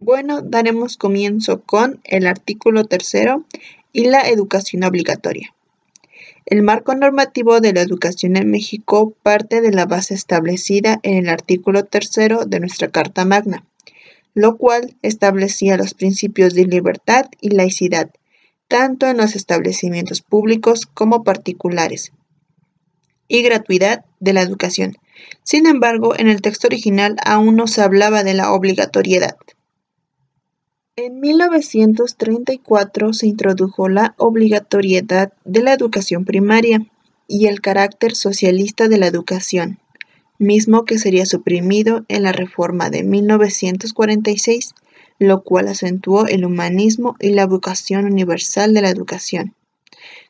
Bueno, daremos comienzo con el artículo tercero y la educación obligatoria. El marco normativo de la educación en México parte de la base establecida en el artículo tercero de nuestra Carta Magna, lo cual establecía los principios de libertad y laicidad, tanto en los establecimientos públicos como particulares, y gratuidad de la educación. Sin embargo, en el texto original aún no se hablaba de la obligatoriedad. En 1934 se introdujo la obligatoriedad de la educación primaria y el carácter socialista de la educación, mismo que sería suprimido en la Reforma de 1946, lo cual acentuó el humanismo y la vocación universal de la educación.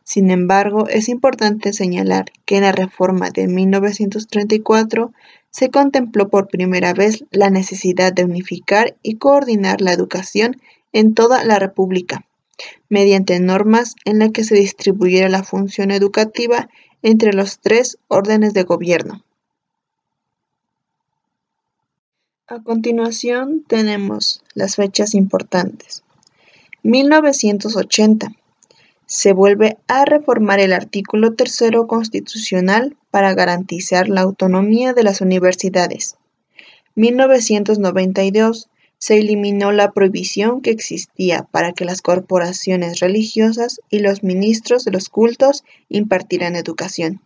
Sin embargo, es importante señalar que en la Reforma de 1934 se contempló por primera vez la necesidad de unificar y coordinar la educación en toda la República, mediante normas en las que se distribuyera la función educativa entre los tres órdenes de gobierno. A continuación tenemos las fechas importantes. 1980. Se vuelve a reformar el artículo tercero constitucional para garantizar la autonomía de las universidades. 1992. Se eliminó la prohibición que existía para que las corporaciones religiosas y los ministros de los cultos impartieran educación.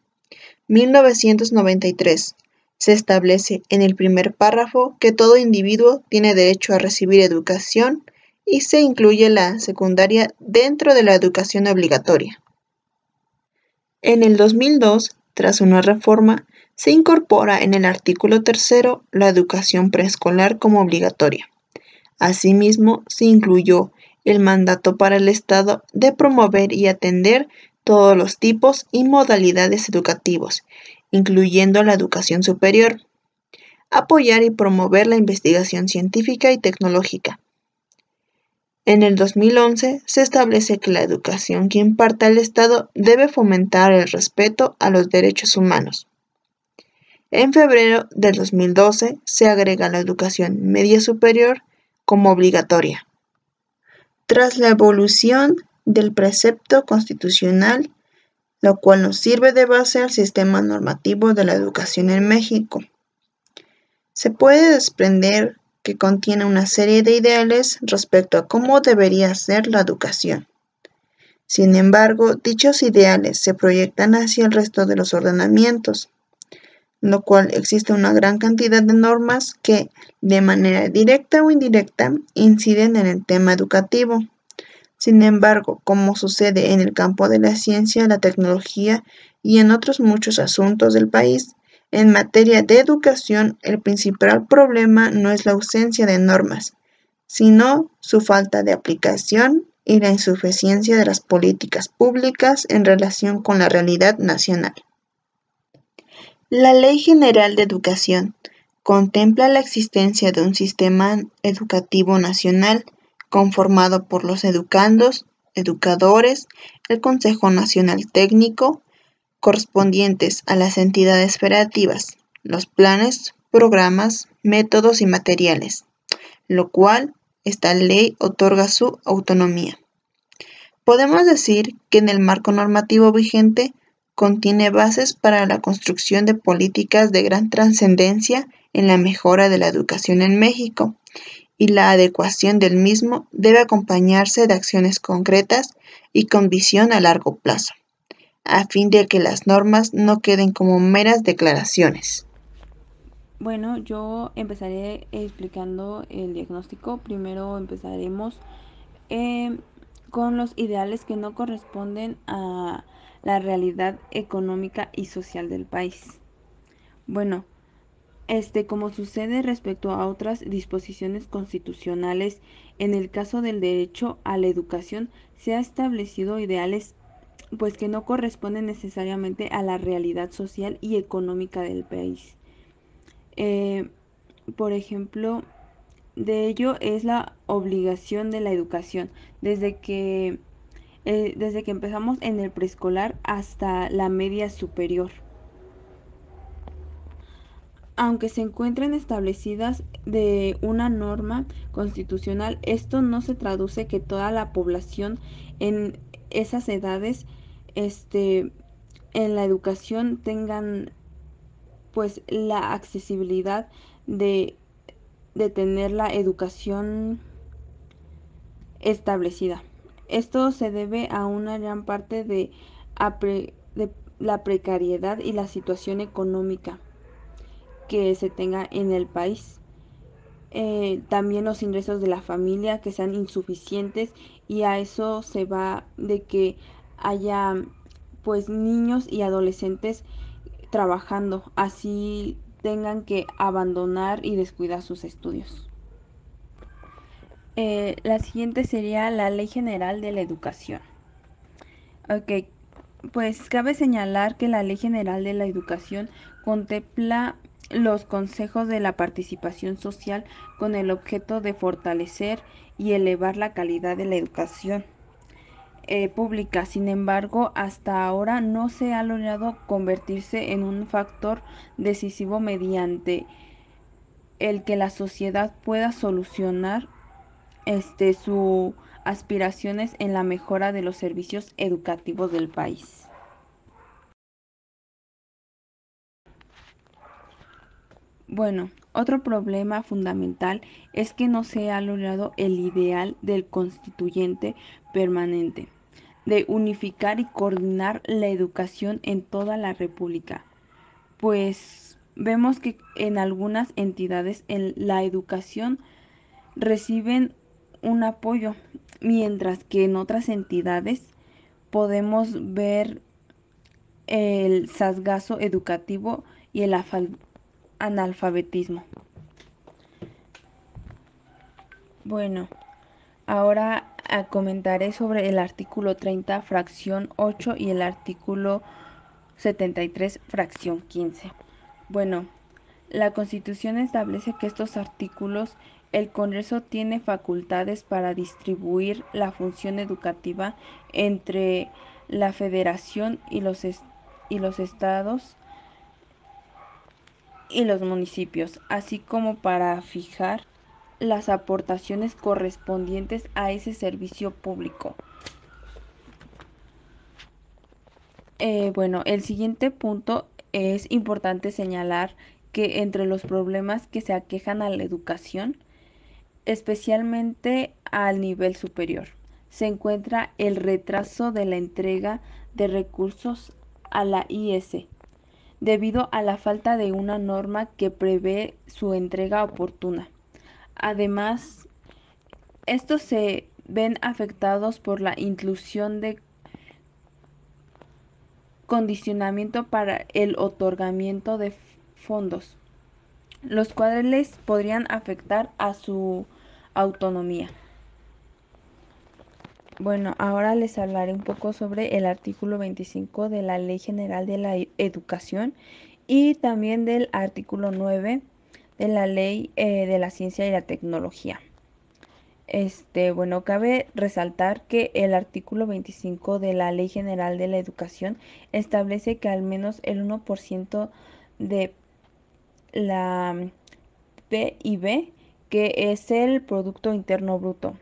1993. Se establece en el primer párrafo que todo individuo tiene derecho a recibir educación y se incluye la secundaria dentro de la educación obligatoria. En el 2002, tras una reforma, se incorpora en el artículo tercero la educación preescolar como obligatoria. Asimismo, se incluyó el mandato para el Estado de promover y atender todos los tipos y modalidades educativos, incluyendo la educación superior, apoyar y promover la investigación científica y tecnológica. En el 2011 se establece que la educación que imparta el Estado debe fomentar el respeto a los derechos humanos. En febrero del 2012 se agrega la educación media superior como obligatoria. Tras la evolución del precepto constitucional, lo cual nos sirve de base al sistema normativo de la educación en México, se puede desprender que contiene una serie de ideales respecto a cómo debería ser la educación. Sin embargo, dichos ideales se proyectan hacia el resto de los ordenamientos, lo cual existe una gran cantidad de normas que, de manera directa o indirecta, inciden en el tema educativo. Sin embargo, como sucede en el campo de la ciencia, la tecnología y en otros muchos asuntos del país, en materia de educación, el principal problema no es la ausencia de normas, sino su falta de aplicación y la insuficiencia de las políticas públicas en relación con la realidad nacional. La Ley General de Educación contempla la existencia de un sistema educativo nacional conformado por los educandos, educadores, el Consejo Nacional Técnico, correspondientes a las entidades federativas, los planes, programas, métodos y materiales, lo cual esta ley otorga su autonomía. Podemos decir que en el marco normativo vigente contiene bases para la construcción de políticas de gran trascendencia en la mejora de la educación en México, y la adecuación del mismo debe acompañarse de acciones concretas y con visión a largo plazo, a fin de que las normas no queden como meras declaraciones. Bueno, yo empezaré explicando el diagnóstico. Primero empezaremos eh, con los ideales que no corresponden a la realidad económica y social del país. Bueno, como sucede respecto a otras disposiciones constitucionales, en el caso del derecho a la educación se ha establecido ideales pues que no corresponden necesariamente a la realidad social y económica del país. Eh, por ejemplo, de ello es la obligación de la educación, desde que empezamos en el preescolar hasta la media superior. Aunque se encuentren establecidas de una norma constitucional, esto no se traduce que toda la población en esas edades, en la educación tengan pues la accesibilidad de, de tener la educación establecida. Esto se debe a una gran parte de la precariedad y la situación económica que se tenga en el país. También los ingresos de la familia que sean insuficientes, y a eso se va de que haya pues niños y adolescentes trabajando, así tengan que abandonar y descuidar sus estudios. La siguiente sería la Ley General de la Educación. Ok, pues cabe señalar que la Ley General de la Educación contempla los consejos de la participación social con el objeto de fortalecer y elevar la calidad de la educación pública. Sin embargo, hasta ahora no se ha logrado convertirse en un factor decisivo mediante el que la sociedad pueda solucionar sus aspiraciones en la mejora de los servicios educativos del país. Bueno, otro problema fundamental es que no se ha logrado el ideal del constituyente permanente, de unificar y coordinar la educación en toda la República, pues vemos que en algunas entidades en la educación reciben un apoyo, mientras que en otras entidades podemos ver el sesgazo educativo y el analfabetismo. Bueno, ahora comentaré sobre el artículo 30, fracción 8 y el artículo 73, fracción 15. Bueno, la Constitución establece que estos artículos, el Congreso tiene facultades para distribuir la función educativa entre la Federación y los estados y los municipios, así como para fijar las aportaciones correspondientes a ese servicio público. Bueno, el siguiente punto es importante señalar que entre los problemas que se aquejan a la educación, especialmente al nivel superior, se encuentra el retraso de la entrega de recursos a la IS, debido a la falta de una norma que prevé su entrega oportuna. Además, estos se ven afectados por la inclusión de condicionamiento para el otorgamiento de fondos, los cuales podrían afectar a su autonomía. Bueno, ahora les hablaré un poco sobre el artículo 25 de la Ley General de la Educación y también del artículo 9 de la Ley de la Ciencia y la Tecnología. Bueno, cabe resaltar que el artículo 25 de la Ley General de la Educación establece que al menos el 1% de la PIB, que es el Producto Interno Bruto,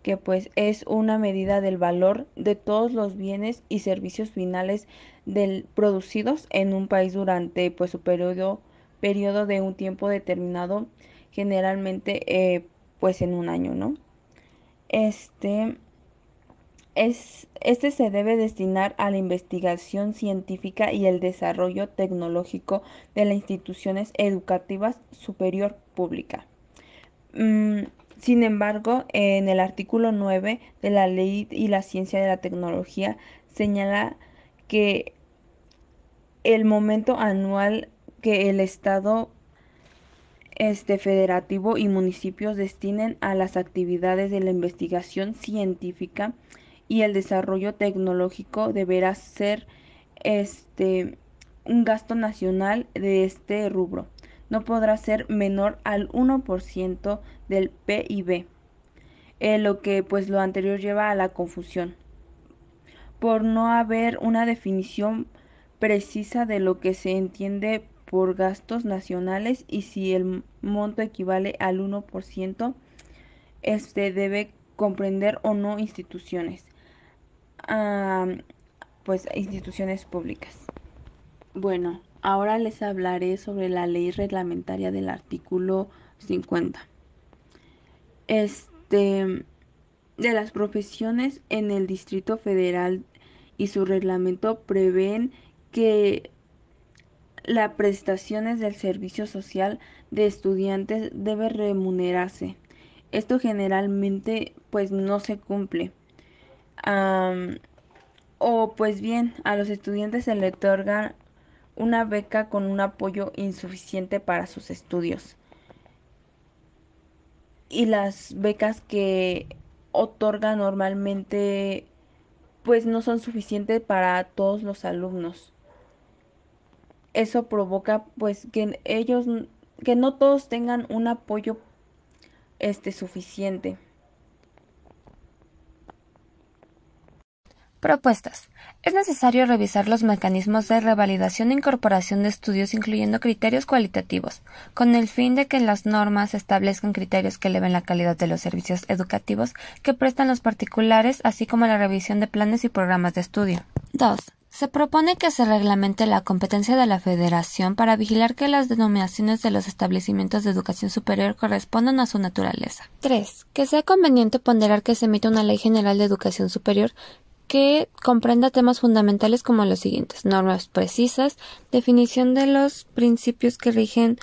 que pues es una medida del valor de todos los bienes y servicios finales producidos en un país durante pues su periodo de un tiempo determinado, generalmente pues en un año, ¿no? Este se debe destinar a la investigación científica y el desarrollo tecnológico de las instituciones educativas superior pública. Sin embargo, en el artículo 9 de la Ley y la Ciencia de la Tecnología señala que el momento anual que el Estado federativo y municipios destinen a las actividades de la investigación científica y el desarrollo tecnológico deberá ser un gasto nacional de este rubro. No podrá ser menor al 1% del PIB, lo que pues lo anterior lleva a la confusión, por no haber una definición precisa de lo que se entiende por gastos nacionales y si el monto equivale al 1%, debe comprender o no instituciones, pues instituciones públicas. Bueno, ahora les hablaré sobre la ley reglamentaria del artículo 50. De las profesiones en el Distrito Federal y su reglamento prevén que las prestaciones del servicio social de estudiantes debe remunerarse. Esto generalmente pues no se cumple. O pues bien, a los estudiantes se les otorga una beca con un apoyo insuficiente para sus estudios. Y las becas que otorgan normalmente pues no son suficientes para todos los alumnos. Eso provoca pues que no todos tengan un apoyo suficiente. Propuestas. Es necesario revisar los mecanismos de revalidación e incorporación de estudios incluyendo criterios cualitativos, con el fin de que las normas establezcan criterios que eleven la calidad de los servicios educativos que prestan los particulares, así como la revisión de planes y programas de estudio. 2. Se propone que se reglamente la competencia de la Federación para vigilar que las denominaciones de los establecimientos de educación superior correspondan a su naturaleza. 3. Que sea conveniente ponderar que se emita una Ley General de Educación Superior que comprenda temas fundamentales como los siguientes: normas precisas, definición de los principios que rigen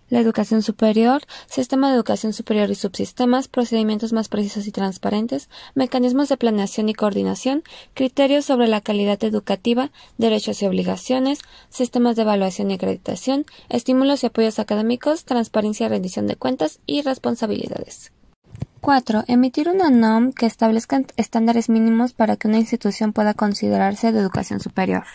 la educación superior, sistema de educación superior y subsistemas, procedimientos más precisos y transparentes, mecanismos de planeación y coordinación, criterios sobre la calidad educativa, derechos y obligaciones, sistemas de evaluación y acreditación, estímulos y apoyos académicos, transparencia y rendición de cuentas y responsabilidades. 4. Emitir una NOM que establezca estándares mínimos para que una institución pueda considerarse de educación superior.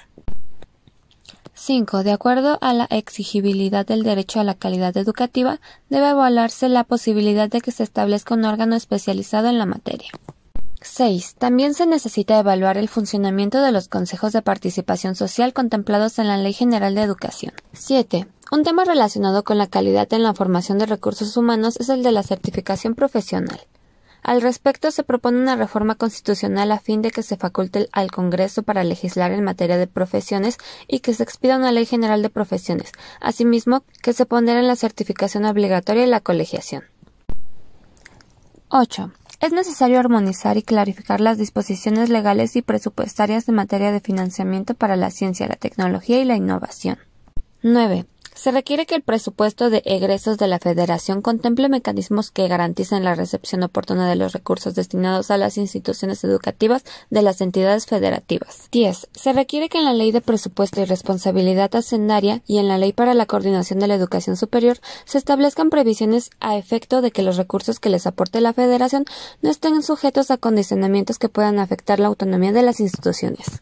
5. De acuerdo a la exigibilidad del derecho a la calidad educativa, debe evaluarse la posibilidad de que se establezca un órgano especializado en la materia. 6. También se necesita evaluar el funcionamiento de los consejos de participación social contemplados en la Ley General de Educación. 7. Un tema relacionado con la calidad en la formación de recursos humanos es el de la certificación profesional. Al respecto, se propone una reforma constitucional a fin de que se faculte al Congreso para legislar en materia de profesiones y que se expida una Ley General de Profesiones, asimismo que se pondere la certificación obligatoria y la colegiación. 8. Es necesario armonizar y clarificar las disposiciones legales y presupuestarias en materia de financiamiento para la ciencia, la tecnología y la innovación. 9. Se requiere que el presupuesto de egresos de la Federación contemple mecanismos que garanticen la recepción oportuna de los recursos destinados a las instituciones educativas de las entidades federativas. 10. Se requiere que en la Ley de Presupuesto y Responsabilidad Hacendaria y en la Ley para la Coordinación de la Educación Superior se establezcan previsiones a efecto de que los recursos que les aporte la Federación no estén sujetos a condicionamientos que puedan afectar la autonomía de las instituciones.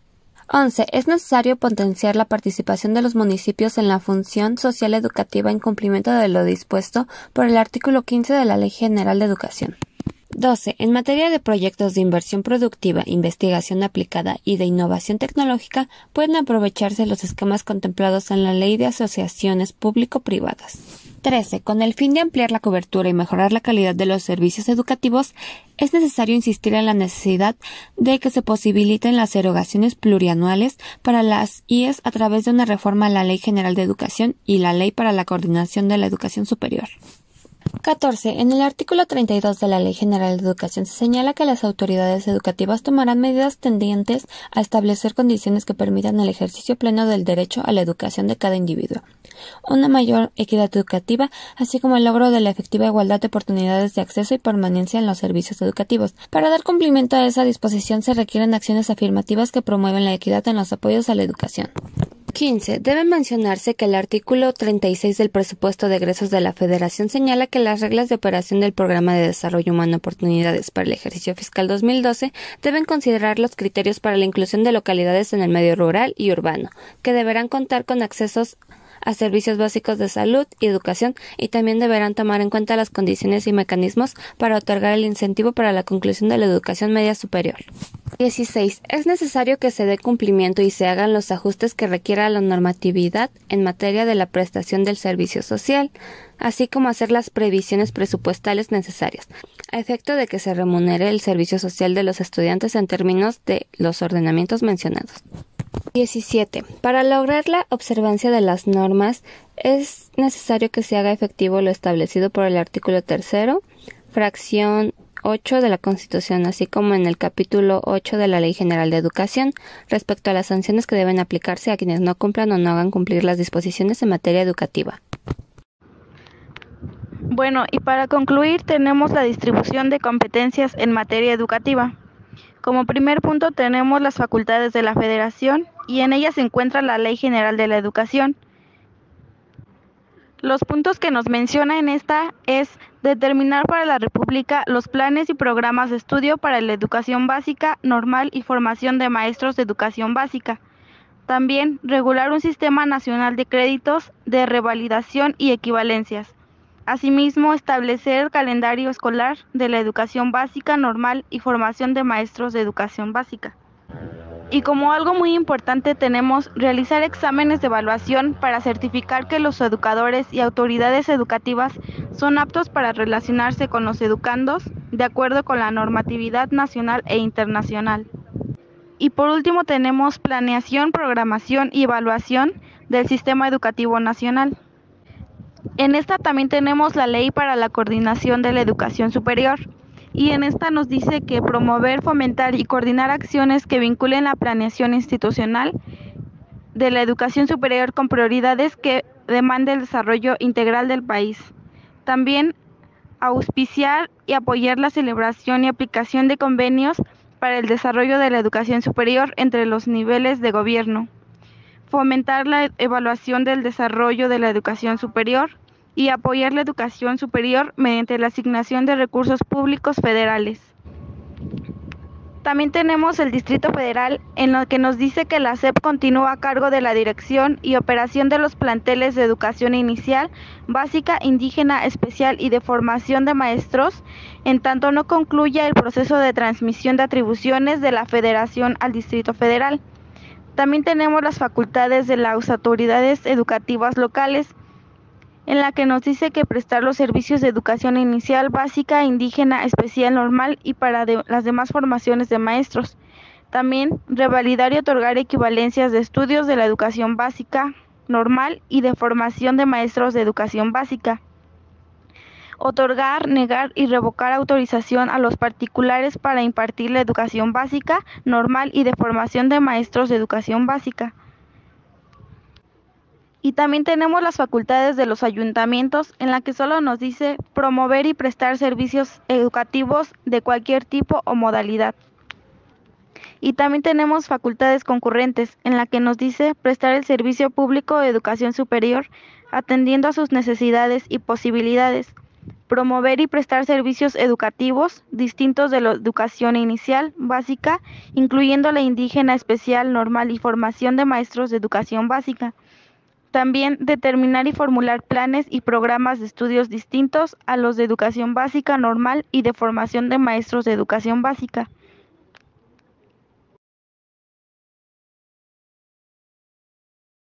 11. Es necesario potenciar la participación de los municipios en la función social educativa en cumplimiento de lo dispuesto por el artículo 15 de la Ley General de Educación. 12. En materia de proyectos de inversión productiva, investigación aplicada y de innovación tecnológica, pueden aprovecharse los esquemas contemplados en la Ley de Asociaciones Público-Privadas. 13. Con el fin de ampliar la cobertura y mejorar la calidad de los servicios educativos, es necesario insistir en la necesidad de que se posibiliten las erogaciones plurianuales para las IES a través de una reforma a la Ley General de Educación y la Ley para la Coordinación de la Educación Superior. 14. En el artículo 32 de la Ley General de Educación se señala que las autoridades educativas tomarán medidas tendientes a establecer condiciones que permitan el ejercicio pleno del derecho a la educación de cada individuo, una mayor equidad educativa, así como el logro de la efectiva igualdad de oportunidades de acceso y permanencia en los servicios educativos. Para dar cumplimiento a esa disposición se requieren acciones afirmativas que promueven la equidad en los apoyos a la educación. 15. Debe mencionarse que el artículo 36 del presupuesto de egresos de la Federación señala que las reglas de operación del Programa de Desarrollo Humano Oportunidades para el ejercicio fiscal 2012 deben considerar los criterios para la inclusión de localidades en el medio rural y urbano, que deberán contar con accesos a servicios básicos de salud y educación, y también deberán tomar en cuenta las condiciones y mecanismos para otorgar el incentivo para la conclusión de la educación media superior. 16. Es necesario que se dé cumplimiento y se hagan los ajustes que requiera la normatividad en materia de la prestación del servicio social, así como hacer las previsiones presupuestales necesarias, a efecto de que se remunere el servicio social de los estudiantes en términos de los ordenamientos mencionados. 17. Para lograr la observancia de las normas, es necesario que se haga efectivo lo establecido por el artículo 3, fracción 8 de la Constitución, así como en el capítulo 8 de la Ley General de Educación, respecto a las sanciones que deben aplicarse a quienes no cumplan o no hagan cumplir las disposiciones en materia educativa. Bueno, y para concluir tenemos la distribución de competencias en materia educativa. Como primer punto tenemos las facultades de la Federación y en ellas se encuentra la Ley General de la Educación. Los puntos que nos menciona en esta es determinar para la República los planes y programas de estudio para la educación básica, normal y formación de maestros de educación básica. También regular un sistema nacional de créditos de revalidación y equivalencias. Asimismo, establecer el calendario escolar de la educación básica, normal y formación de maestros de educación básica. Y como algo muy importante tenemos realizar exámenes de evaluación para certificar que los educadores y autoridades educativas son aptos para relacionarse con los educandos de acuerdo con la normatividad nacional e internacional. Y por último tenemos planeación, programación y evaluación del sistema educativo nacional. En esta también tenemos la Ley para la Coordinación de la Educación Superior, y en esta nos dice que promover, fomentar y coordinar acciones que vinculen la planeación institucional de la educación superior con prioridades que demande el desarrollo integral del país. También auspiciar y apoyar la celebración y aplicación de convenios para el desarrollo de la educación superior entre los niveles de gobierno. Fomentar la evaluación del desarrollo de la educación superior y apoyar la educación superior mediante la asignación de recursos públicos federales. También tenemos el Distrito Federal, en lo que nos dice que la SEP continúa a cargo de la dirección y operación de los planteles de educación inicial, básica, indígena, especial y de formación de maestros, en tanto no concluya el proceso de transmisión de atribuciones de la Federación al Distrito Federal. También tenemos las facultades de las autoridades educativas locales, en la que nos dice que prestar los servicios de educación inicial, básica, indígena, especial, normal y para las demás formaciones de maestros. También revalidar y otorgar equivalencias de estudios de la educación básica, normal y de formación de maestros de educación básica. Otorgar, negar y revocar autorización a los particulares para impartir la educación básica, normal y de formación de maestros de educación básica. Y también tenemos las facultades de los ayuntamientos, en la que solo nos dice promover y prestar servicios educativos de cualquier tipo o modalidad. Y también tenemos facultades concurrentes, en la que nos dice prestar el servicio público de educación superior, atendiendo a sus necesidades y posibilidades. Promover y prestar servicios educativos distintos de la educación inicial, básica, incluyendo la indígena, especial, normal y formación de maestros de educación básica. También determinar y formular planes y programas de estudios distintos a los de educación básica, normal y de formación de maestros de educación básica.